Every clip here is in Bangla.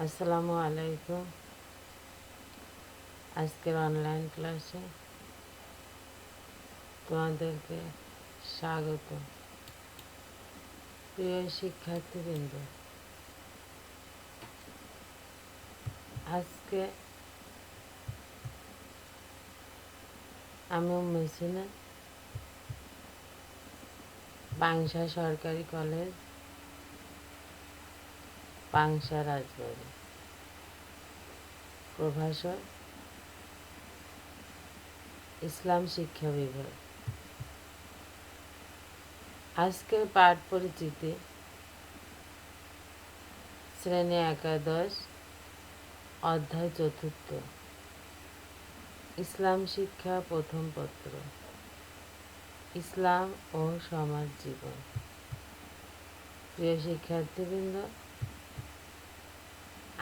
আসসালামু আলাইকুম। আজকের অনলাইন ক্লাসে তোমাদেরকে স্বাগত। প্রিয় শিক্ষার্থীবৃন্দ, আজকে আমি মেশিনে পাংশা সরকারি কলেজ, পাংশা রাজবাড়ি, প্রভাষক ইসলাম শিক্ষা বিভাগ। আজকের পাঠ পরিচিতি শ্রেণী একাদশ, অধ্যায় চতুর্থ, ইসলাম শিক্ষা প্রথম পত্র, ইসলাম ও সমাজ জীবন। প্রিয় শিক্ষার্থীবৃন্দ,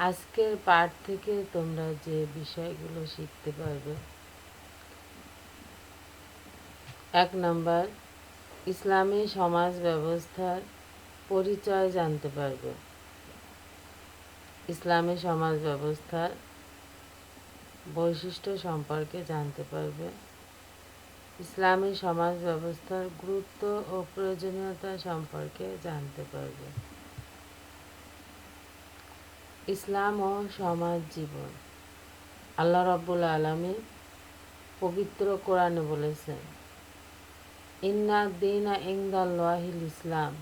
আজকের পাঠ থেকে তোমরা যে বিষয়গুলো শিখতে পারবে: 1 নম্বর, ইসলামী সমাজ ব্যবস্থার পরিচয় জানতে পারবে। ইসলামী সমাজ ব্যবস্থার বৈশিষ্ট্য সম্পর্কে জানতে পারবে। ইসলামী সমাজ ব্যবস্থার গুরুত্ব ও প্রয়োজনীয়তা সম্পর্কে জানতে পারবে। ইসলাম ও সমাজ জীবন। আল্লাহ রাব্বুল আলামিন পবিত্র কোরআনে বলেছেন, ইন্না দীনা ইনদাল্লাহিল ইসলাম,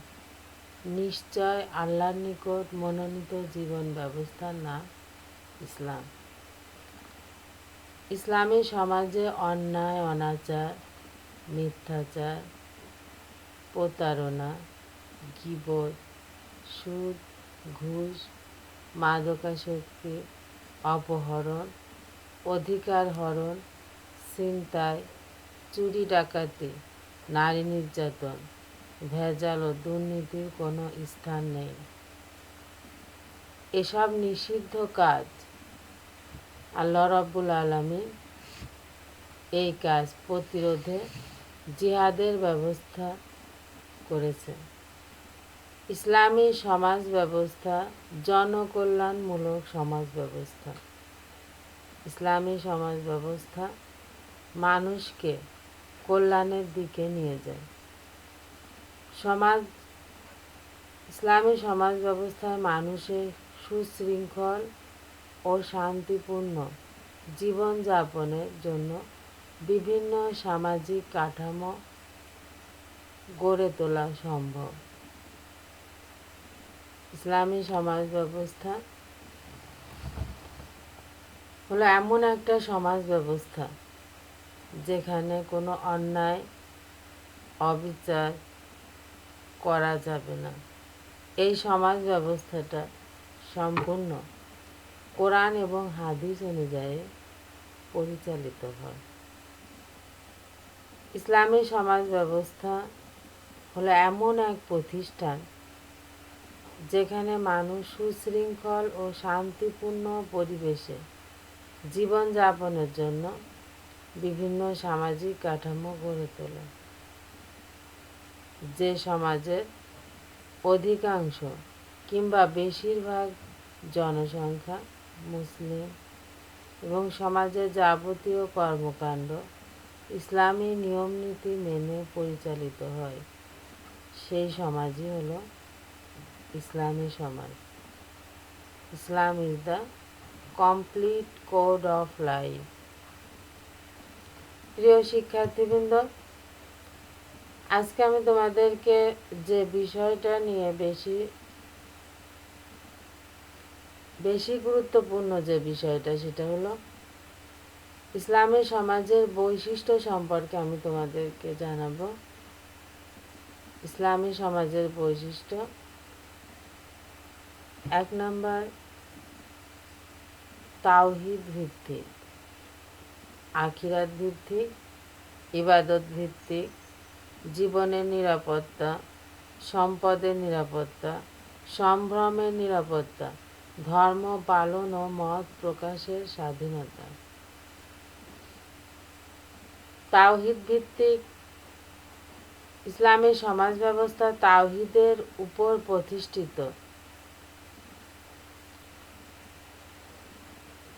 নিশ্চয় আল্লাহর নিকট মনোনীত জীবন ব্যবস্থার নাম ইসলাম। ইসলামী সমাজে অন্যায়, অনাচার, মিথ্যাচার, প্রতারণা, গীবত, সুদ, ঘুষ, মাদকাসক্তি, অপহরণ, অধিকার হরণ, ছিনতাই, চুরি ডাকাতি, নারী নির্যাতন, ভেজাল ও দুর্নীতির কোনো স্থান নেই। এসব নিষিদ্ধ কাজ আল্লাহ রাব্বুল আলামিন এই কাজ প্রতিরোধে জিহাদের ব্যবস্থা করেছেন। ইসলামী সমাজ ব্যবস্থা জনকল্যাণমূলক সমাজ ব্যবস্থা। ইসলামী সমাজ ব্যবস্থা মানুষকে কল্যাণের দিকে নিয়ে যায়। ইসলামী সমাজ ব্যবস্থায় মানুষের সুশৃঙ্খল ও শান্তিপূর্ণ জীবনযাপনের জন্য বিভিন্ন সামাজিক কাঠামো গড়ে তোলা সম্ভব। ইসলামী সমাজ ব্যবস্থা হলো এমন একটা সমাজ ব্যবস্থা যেখানে কোনো অন্যায়, অবিচার করা যাবে না। এই সমাজ ব্যবস্থাটা সম্পূর্ণ কোরআন এবং হাদিস অনুযায়ী পরিচালিত হয়। ইসলামী সমাজ ব্যবস্থা হলো এমন এক প্রতিষ্ঠান যেখানে মানুষ সুশৃঙ্খল ও শান্তিপূর্ণ পরিবেশে জীবনযাপনের জন্য বিভিন্ন সামাজিক কাঠামো গড়ে তোলে। যে সমাজের অধিকাংশ কিংবা বেশিরভাগ জনসংখ্যা মুসলিম এবং সমাজের যাবতীয় কর্মকাণ্ড ইসলামী নিয়মনীতি মেনে পরিচালিত হয়, সেই সমাজই হলো ইসলামী সমাজ। Islam is the complete code of life. প্রিয় শিক্ষার্থীবৃন্দ, আজকে আমি তোমাদেরকে যে বিষয়টা নিয়ে বেশি গুরুত্বপূর্ণ যে বিষয়টা, সেটা হলো ইসলামী সমাজের বৈশিষ্ট্য সম্পর্কে আমি তোমাদেরকে জানাবো। ইসলামী সমাজের বৈশিষ্ট্য: 1 নম্বর, তাওহীদ ভিত্তিক, আখিরাত ভিত্তিক, ইবাদত ভিত্তিক, জীবনের নিরাপত্তা, সম্পদের নিরাপত্তা, সম্ভ্রমের নিরাপত্তা, ধর্ম পালন ও মত প্রকাশের স্বাধীনতা। তাওহীদ ভিত্তিক ইসলামী সমাজ ব্যবস্থা তাওহীদের উপর প্রতিষ্ঠিত।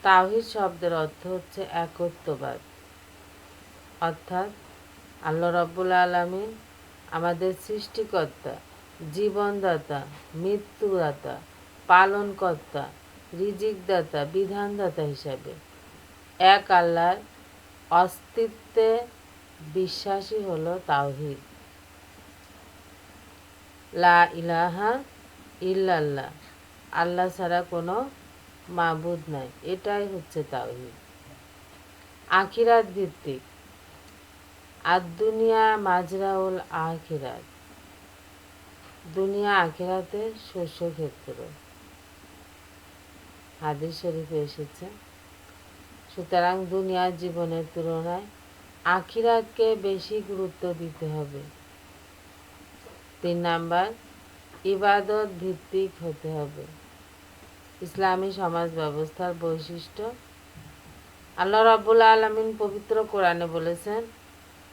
তাওহীদ শব্দের অর্থ হচ্ছে একত্ববাদ, অর্থাৎ আল্লাহ রাব্বুল আলামিন আমাদের সৃষ্টিকর্তা, জীবনদাতা, মৃত্যুদাতা, পালনকর্তা, রিজিকদাতা, বিধানদাতা হিসাবে এক আল্লাহর অস্তিত্বে বিশ্বাসী হলো তাওহীদ। লা ইলাহা ইল্লাল্লাহ, আল্লাহ ছাড়া কোনো মাবুদ নাই, এটাই হচ্ছে তাওহীদ। আখিরাত ভিত্তিক, আর দুনিয়া মাজরাউল আখিরাত, দুনিয়া আখিরাতের শস্যক্ষেত্র, হাদিস শরীফে এসেছে। সুতরাং দুনিয়ার জীবনের তুলনায় আখিরাতকে বেশি গুরুত্ব দিতে হবে। 3 নাম্বার, ইবাদত ভিত্তিক হতে হবে। ইসলামী সমাজ ব্যবস্থার বৈশিষ্ট্য, আল্লাহ রাব্বুল আলামিন পবিত্র কোরআনে বলেছেন,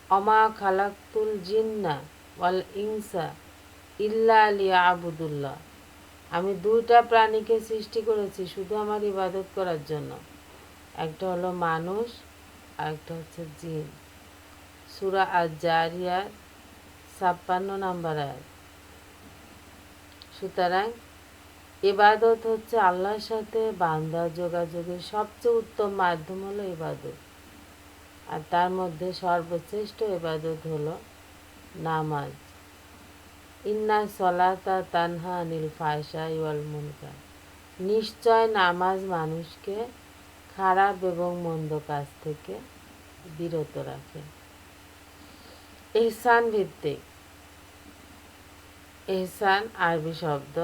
অমা খালাকতুল জিন্না ওয়াল ইনসা ইল্লা লিয়াবুদুল্লাহ, আমি 2টা প্রাণীকে সৃষ্টি করেছি শুধু আমার ইবাদত করার জন্য। একটা হলো মানুষ আর একটা হচ্ছে জিন। সূরা আজ-জারিয়াত 56 নম্বর আয়াত। সুতরাং ইবাদত হচ্ছে আল্লাহর সাথে বান্দার যোগাযোগের সবচেয়ে উত্তম মাধ্যম হলো ইবাদত, আর তার মধ্যে সর্বশ্রেষ্ঠ ইবাদত হলো নামাজ। ইন্না সলাতা তানহা আনিল ফাহশাই ওয়াল মুনকার, নিশ্চয় নামাজ মানুষকে খারাপ এবং মন্দ কাজ থেকে বিরত রাখে। ইহসান ভিত্তিক, ইহসান আরবি শব্দ।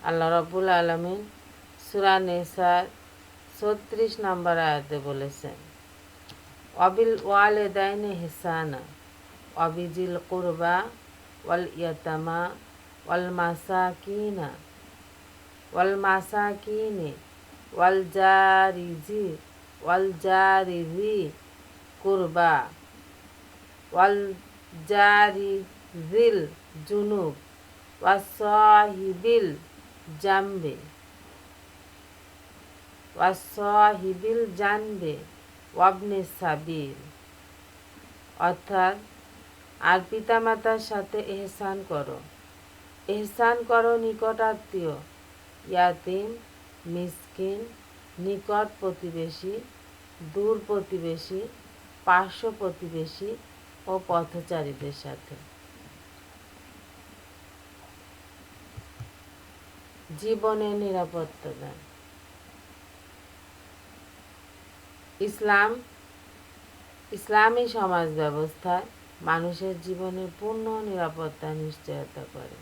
আল্লাহ রাব্বুল আলামিন সূরা নিসার 36 নম্বর আয়াতে বলেছেন, ওয়াবিল ওয়ালিদাইনি ইহসানা ওয়াবিজিল কুরবা ওয়াল ইয়াতামা ওয়াল মাসাকিনি ওয়াল জারিজি কুরবা ওয়াল জারিজিল জুনুব ওয়াসাহিবিল জানবে ওয়াবনে সাবিল, অর্থাৎ আর পিতামাতার সাথে ইহসান করো। ইহসান করো নিকট আত্মীয়, ইয়াতিম, মিসকিন, নিকট প্রতিবেশী, দূর প্রতিবেশী, পার্শ্ব প্রতিবেশী ও পথচারীদের সাথে। জীবনের নিরাপত্তা দান, ইসলামী সমাজ ব্যবস্থায় মানুষের জীবনের পূর্ণ নিরাপত্তা নিশ্চয়তা করে,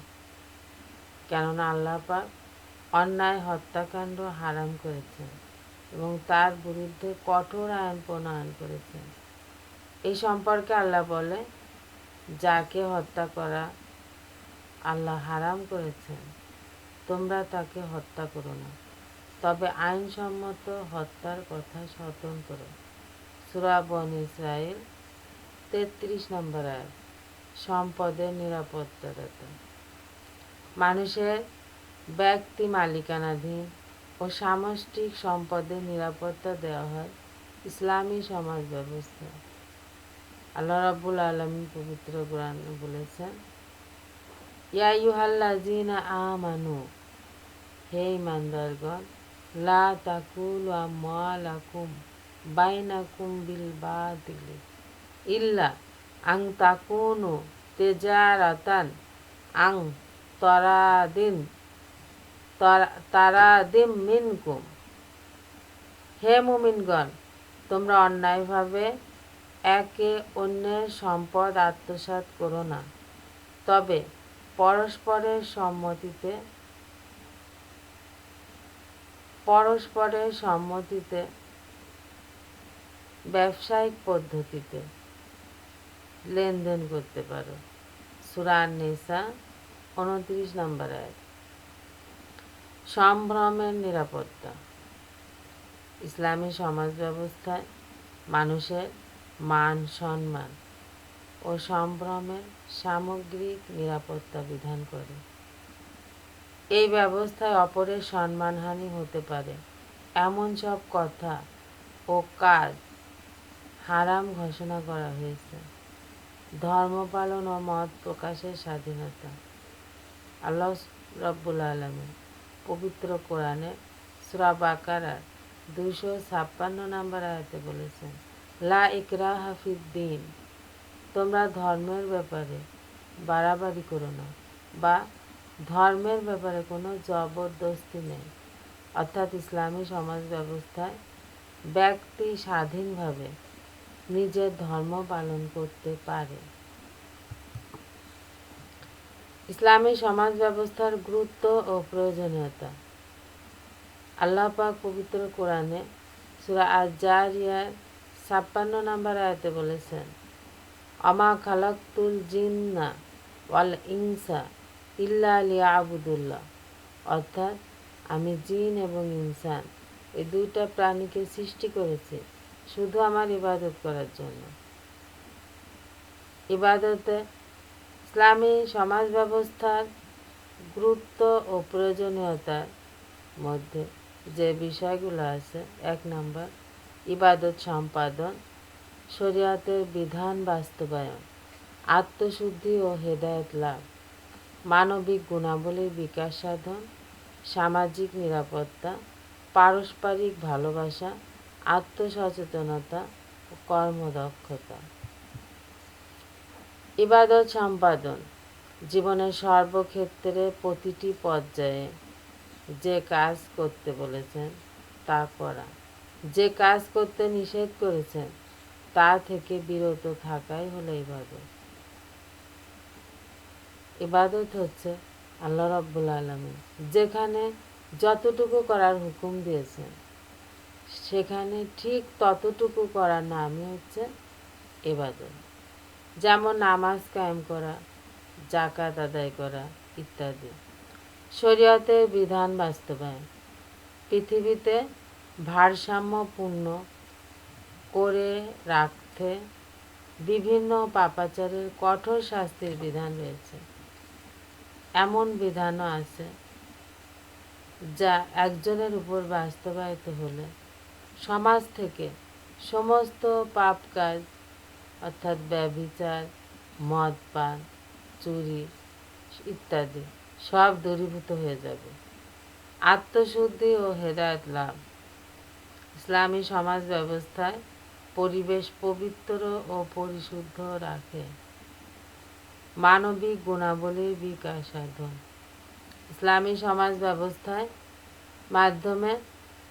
কেননা আল্লাহ পাক অন্যায় হত্যাকাণ্ড হারাম করেছেন এবং তার বিরুদ্ধে কঠোর আইন প্রণয়ন করেছেন। এই সম্পর্কে আল্লাহ বলে, যাকে হত্যা করা আল্লাহ হারাম করেছেন তোমরা তাকে হত্যা করো না, তবে আইনসম্মত হত্যার কথা স্মরণ করো। সূরা বনী ইসরাঈল 33 নম্বর আয়াত। সম্পদের নিরাপত্তাদাতা, মানুষের ব্যক্তি মালিকানাধীন ও সামষ্টিক সম্পদের নিরাপত্তা দেওয়া হয় ইসলামী সমাজ ব্যবস্থা। আল্লাহ রাব্বুল আলামিন পবিত্র কোরআনে বলেছেন, ইয়া আইয়ুহাল্লাযীনা আমানু, হে ঈমানদারগণ, লা তাকুলু আমওয়ালাকুম বাইনাকুম বিল বাতিলি ইল্লা আন তাকুনু তিজারাতান আন তারাদিম মিনকুম, হে মুমিনগণ, তোমরা অন্যায়ভাবে একে অন্যের সম্পদ আত্মসাৎ করো না, তবে পরস্পরের সম্মতিতে ব্যবসায়িক পদ্ধতিতে লেনদেন করতে পারো। সূরা আন-নিসা 29 নম্বর আয়াত। সম্ভ্রমের নিরাপত্তা, ইসলামী সমাজ ব্যবস্থায় মানুষের মান সম্মান ও সম্ভ্রমের সামগ্রিক নিরাপত্তা বিধান করে। এই ব্যবস্থায় অপরের সম্মানহানি হতে পারে এমন সব কথা ও কাজ হারাম ঘোষণা করা হয়েছে। ধর্ম পালন ও মত প্রকাশের স্বাধীনতা। আল্লাহ রাব্বুল আলামিন পবিত্র কোরআনে সূরা বাকারার 256 নম্বর আয়াতে বলেছেন, লা ইকরাহা ফিদ্দিন, তোমরা ধর্মের ব্যাপারে বাড়াবাড়ি করো না, বা ধর্মের ব্যাপারে কোনো জবরদস্তি নেই। অর্থাৎ ইসলামী সমাজ ব্যবস্থায় ব্যক্তি স্বাধীনভাবে নিজের ধর্ম পালন করতে পারে। ইসলামী সমাজ ব্যবস্থার গুরুত্ব ও প্রয়োজনীয়তা। আল্লাহ পাক পবিত্র কোরআনে সূরা আজ-জারিয়ার 56 নম্বর আয়াতে বলেছেন, আমা খালাকতুল জিন্না ওয়াল ইনসা ইল্লা লিয়াবুদুল্লাহ, অর্থাৎ আমি জিন এবং ইনসান এই দুইটা প্রাণীকে সৃষ্টি করেছি শুধু আমার ইবাদত করার জন্য। ইবাদতে ইসলামী সমাজ ব্যবস্থার গুরুত্ব ও প্রয়োজনীয়তার মধ্যে যে বিষয়গুলো আছে, 1 নম্বর ইবাদত সম্পাদন, শরীয়তের বিধান বাস্তবায়ন, আত্মশুদ্ধি ও হেদায়েত লাভ, মানবিক গুণাবলীর বিকাশ সাধন, সামাজিক নিরাপত্তা, পারস্পরিক ভালোবাসা, আত্মসচেতনতা ও কর্মদক্ষতা। ইবাদত সম্পাদন, জীবনের সর্বক্ষেত্রে প্রতিটি পর্যায়ে যে কাজ করতে বলেছেন তা করা, যে কাজ করতে নিষেধ করেছেন তা থেকে বিরত থাকাই হলো ইবাদত। ইবাদত হচ্ছে আল্লাহ রাব্বুল আলামিন যেখানে যতটুকু করার হুকুম দিয়েছেন সেখানে ঠিক ততটুকু করার নামই হচ্ছে ইবাদত। যেমন নামাজ কায়েম করা, যাকাত আদায় করা ইত্যাদি। শরীয়তের বিধান বাস্তবায়ন, পৃথিবীতে ভারসাম্যপূর্ণ করে রাখতে বিভিন্ন পাপাচারের কঠোর শাস্তির বিধান রয়েছে। এমন বিধানও আছে যা একজনের উপর বাস্তবায়িত হলে সমাজ থেকে সমস্ত পাপ কাজ অর্থাৎ ব্যভিচার, মদ পান, চুরি ইত্যাদি সব দূরীভূত হয়ে যাবে। আত্মশুদ্ধি ও হেদায়েত লাভ, ইসলামী সমাজ ব্যবস্থায় পরিবেশ পবিত্র ও পরিশুদ্ধ রাখে। মানবিক গুণাবলীর বিকাশ সাধন, ইসলামী সমাজ ব্যবস্থায় মাধ্যমে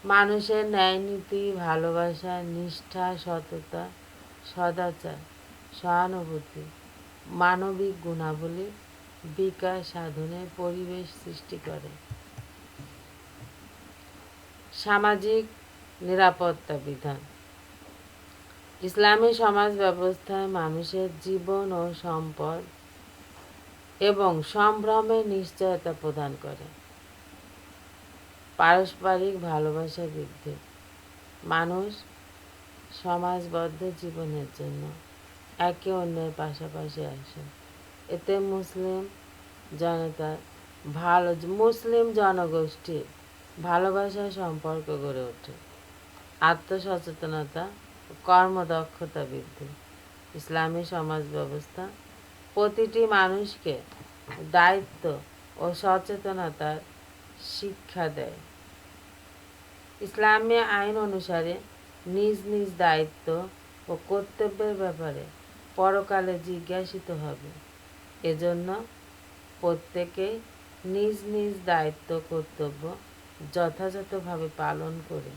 মানুষের ন্যায়নীতি, ভালোবাসা, নিষ্ঠা, সততা, সদাচার, সহানুভূতি, মানবিক গুণাবলীর বিকাশ সাধনের পরিবেশ সৃষ্টি করে। সামাজিক নিরাপত্তা বিধান, ইসলামী সমাজ ব্যবস্থায় মানুষের জীবন ও সম্পদ এবং সম্ভ্রমের নিশ্চয়তা প্রদান করে। পারস্পরিক ভালোবাসা বৃদ্ধি, মানুষ সমাজবদ্ধ জীবনের জন্য একে অন্যের পাশাপাশি আসে। এতে মুসলিম জনগোষ্ঠীর ভালোবাসার সম্পর্ক গড়ে ওঠে। আত্মসচেতনতা ও কর্মদক্ষতা বৃদ্ধি, ইসলামী সমাজ ব্যবস্থা প্রতিটি মানুষকে দায়িত্ব ও সচেতনতার শিক্ষা দেয়। ইসলামী আইন অনুসারে নিজ নিজ দায়িত্ব ও কর্তব্যের ব্যাপারে পরকালে জিজ্ঞাসিত হবে। এজন্য প্রত্যেকেই নিজ নিজ দায়িত্ব কর্তব্য যথাযথভাবে পালন করে।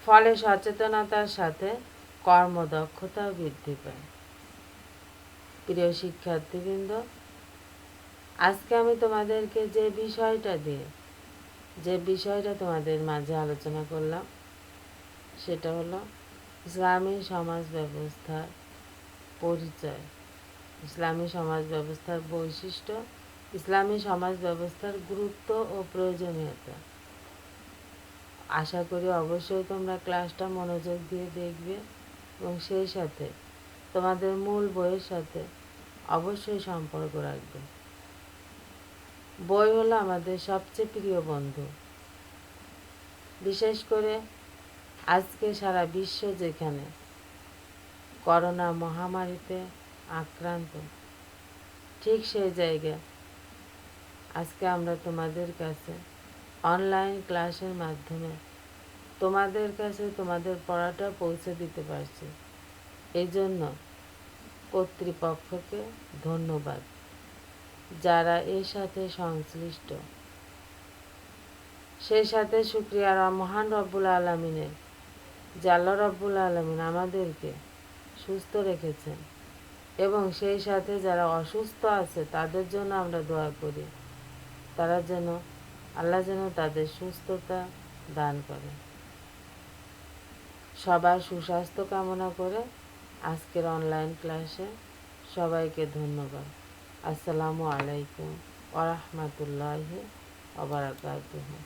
ফলে সচেতনতার সাথে কর্মদক্ষতা বৃদ্ধি পায়। প্রিয় শিক্ষার্থীবৃন্দ, আজকে আমি তোমাদেরকে যে বিষয়টা তোমাদের মাঝে আলোচনা করলাম সেটা হলো ইসলামী সমাজ ব্যবস্থার পরিচয়, ইসলামী সমাজ ব্যবস্থার বৈশিষ্ট্য, ইসলামী সমাজ ব্যবস্থার গুরুত্ব ও প্রয়োজনীয়তা। আশা করি অবশ্যই তোমরা ক্লাসটা মনোযোগ দিয়ে দেখবে এবং সেই সাথে তোমাদের মূল বইয়ের সাথে অবশ্যই সম্পর্ক রাখবে। বই হলো আমাদের সবচেয়ে প্রিয় বন্ধু। বিশেষ করে আজকে সারা বিশ্ব যেখানে করোনা মহামারীতে আক্রান্ত, ঠিক সেই জায়গায় আজকে আমরা তোমাদের কাছে অনলাইন ক্লাসের মাধ্যমে তোমাদের কাছে তোমাদের পড়াটা পৌঁছে দিতে পারছি। এই জন্য কর্তৃপক্ষকে ধন্যবাদ, যারা এর সাথে সংশ্লিষ্ট। সেই সাথে শুকরিয়া মহান রব্বুল আলমিনের, যে আল্লাহ রব্বুল আলমিন আমাদেরকে সুস্থ রেখেছেন, এবং সেই সাথে যারা অসুস্থ আছে তাদের জন্য আমরা দোয়া করি, তারা যেন আল্লাহ যেন তাদের সুস্থতা দান করে। সবার সুস্বাস্থ্য কামনা করে আজকের অনলাইন ক্লাসে সবাইকে ধন্যবাদ। আসসালামু আলাইকুম ওয়া রাহমাতুল্লাহি ওয়া বারাকাতুহু।